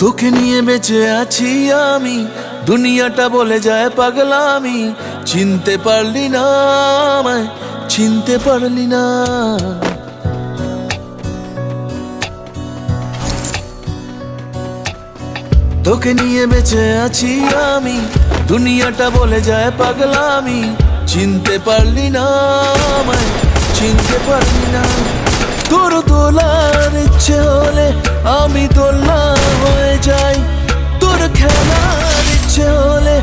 তোকে নিয়ে বেঁচে আছি আমি, দুনিয়াটা বলে যায় পাগলামি। চিনতে পারলি না আমায়, চিনতে পারলি না। তোকে নিয়ে বেঁচে আছি আমি, দুনিয়াটা বলে যায় পাগলামি। চিনতে পারলি না আমায়, চিনতে পারলি না। তোর দোলার ইচ্ছে হলে আমি দোলা হয়ে যাই, তোর খেলার ইচ্ছে হলে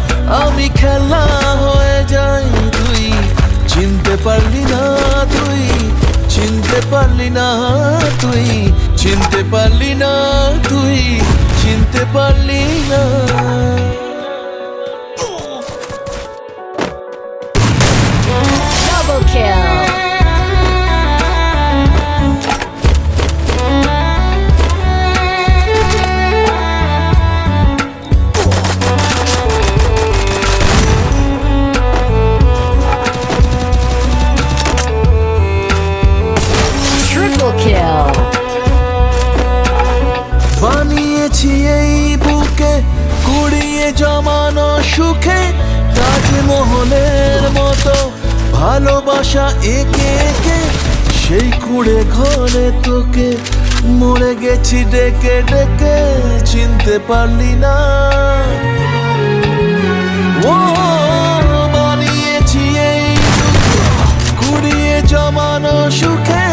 আমি খেলা হয়ে যাই। তুই চিনতে পারলি না, তুই চিনতে পারলি না, তুই চিনতে পারলি না, তুই চিনতে পারলি না। Double kill. Triple kill. বানিয়েছি এই বুকে কুড়িয়ে জমানো সুখে, তাজমহলের মতো ভালোবাসা একে একে। সেই কুড়ে ঘরে তোকে মরে গেছি ডেকে ডেকে, চিনতে পারলি না। ও বানিয়েছি এই বুকে কুড়িয়ে জমানো সুখে,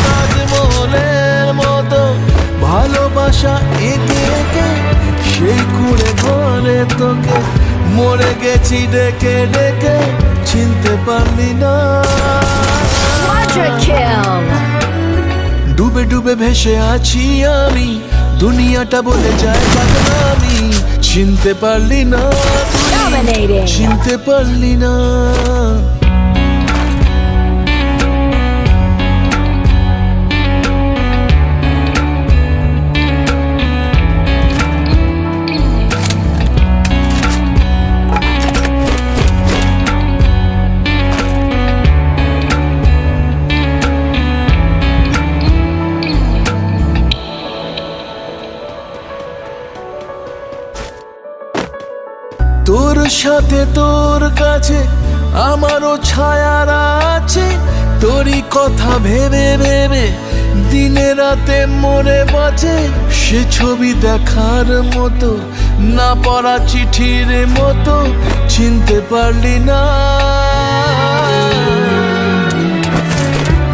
তাজমহলের মতো ভালোবাসা একে একে। সেই কুড়ে ঘরে তোকে মরে গেছি ডেকে ডেকে, চিনতে পারলি না। Quadra kill. ডুবে ডুবে ভেসে আছি আমি, দুনিয়াটা বলে যায় পাগলামি। চিনতে পারলি না, Dominating. চিনতে পারলি না। তোর সাথে তোর কাছে আমারও ছায়ার আছে, তোরই কথা ভেবে ভেবে দিনে রাতে মরে বাঁচে। সে ছবি দেখার মতো, না পড়া চিঠির মতো, চিনতে পারলি না।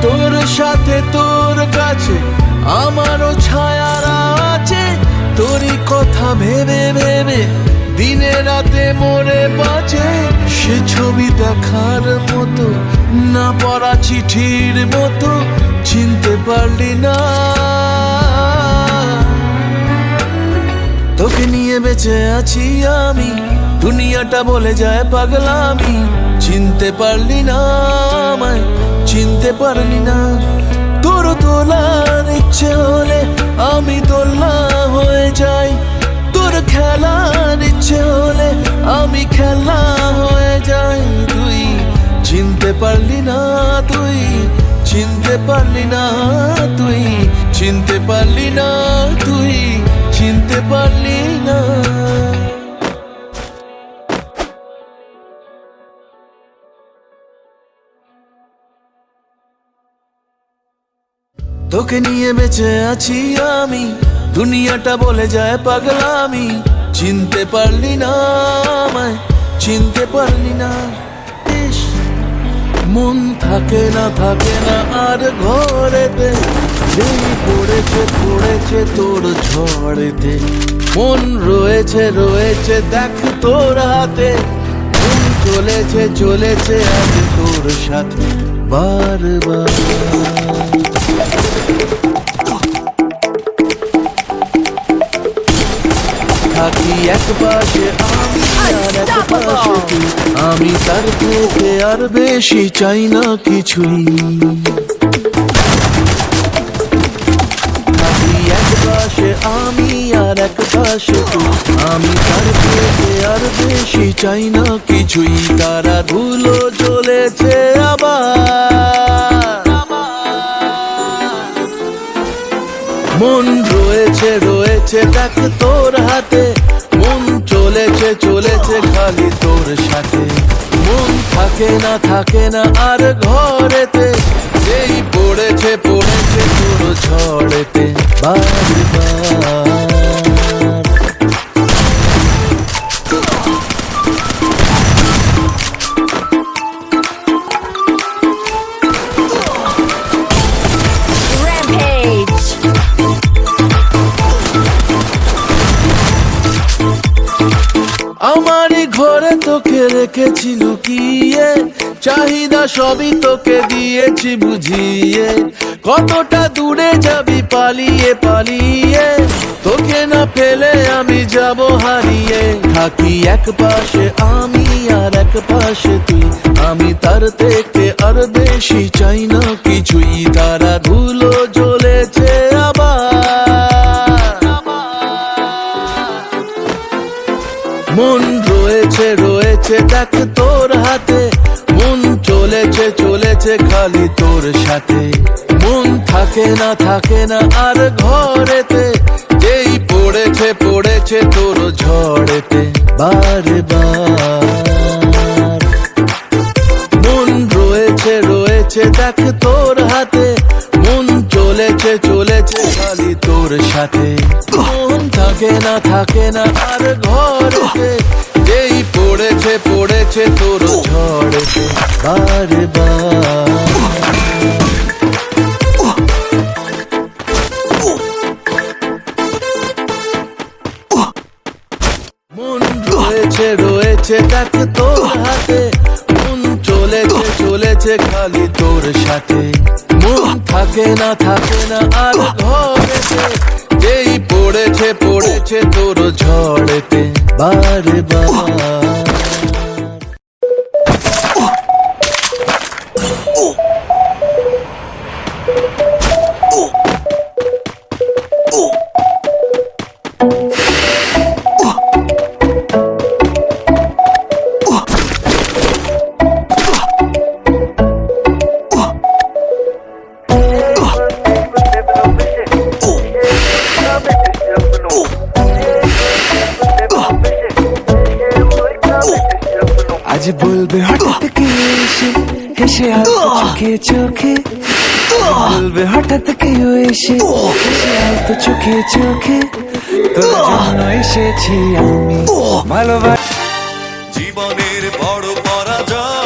তোর সাথে তোর কাছে আমারও ছায়ার আছে, তোরই কথা ভেবে ভেবে দিনে রাতে মরে বাঁচে। সে ছবি দেখার মতো, না পড়া চিঠির মতো, চিনতে পারলি না। তোকে নিয়ে বেঁচে আছি আমি, দুনিয়াটা বলে যায় পাগলামি। চিনতে পারলি না আমায়, চিনতে পারলি না। তোর দোলার ইচ্ছে হলে আমি দোলা হয়ে যাই, তোর খেলার ইচ্ছে হলে আমি খেলা হয়ে যাই। তুই চিনতে পারলি না, তুই চিনতে পারলি না, তুই চিনতে পারলি না, তুই চিনতে পারলি না। তোকে নিয়ে বেঁচে আছি আমি, দুনিয়াটা বলে যায় পাগলামি। চিনতে পারলি না আমায়, চিনতে পারলি না। ইস, মন থাকে না আর ঘরেতে, যেই পড়েছে পড়েছে তোর ঝড়েতে। মন রয়েছে রয়েছে দেখ তোর হাতে, মন চলেছে চলেছে আজ তোর সাথে বারবার। থাকি এক পাশে আমি আর এক পাশে তুই, আমি তার থেকে আর বেশি চাই না কিছুই। থাকি এক পাশে আমি আর এক পাশে তুই, আমি তার থেকে আর বেশি চাই না কিছুই। তারা ধুলো জ্বলেছে আবার, মন রয়েছে রয়েছে রয়েছে দেখ তোর হাতে, মন চলেছে চলেছে খালি তোর সাথে। মন থাকে না আর ঘরেতে, এই পড়েছে পড়েছে তোর ঝড়েতে বারবার। Rampage. আমারই ঘরে তোকে রেখেছি লুকিয়ে, চাহিদা সবই তোকে দিয়েছি বুঝিয়ে। কতটা দূরে যাবি পালিয়ে পালিয়ে, তোকে না পেলে আমি যাব হারিয়ে। থাকি এক পাশে আমি আর এক পাশে তুই, আমি তার থেকে আর বেশি চাই না কিছুই। তারা ধুলো জ্বলেছে আবার, মন রয়েছে রয়েছে দেখ তোর হাতে, মন চলেছে চলেছে খালি তোর সাথে। মন থাকে না আর ঘরেতে, যেই পড়েছে পড়েছে তোর ঝড়েতে বারবার। মন রয়েছে রয়েছে দেখ তোর হাতে, মন চলেছে চলেছে খালি তোর সাথে। মন থাকে না আর ঘরেতে, যেই পড়েছে পড়েছে তোর ঝড়েতে বারবার। মন রয়েছে রয়েছে দেখ তোর হাতে, মন চলেছে চলেছে খালি তোর সাথে। মন থাকে না আর ঘরেতে, যেই পড়েছে পড়েছে তোর ঝড়েতে বারবার। আজ বলবে হঠাৎ কে এসে হেসে আলতো চোখে চোখে, বলবে হঠাৎ কেউ এসে হেসে আলতো চোখে চোখে। তোর জন্য এসেছি আমি ভালোবাসা। জীবনের বড় পরাজয়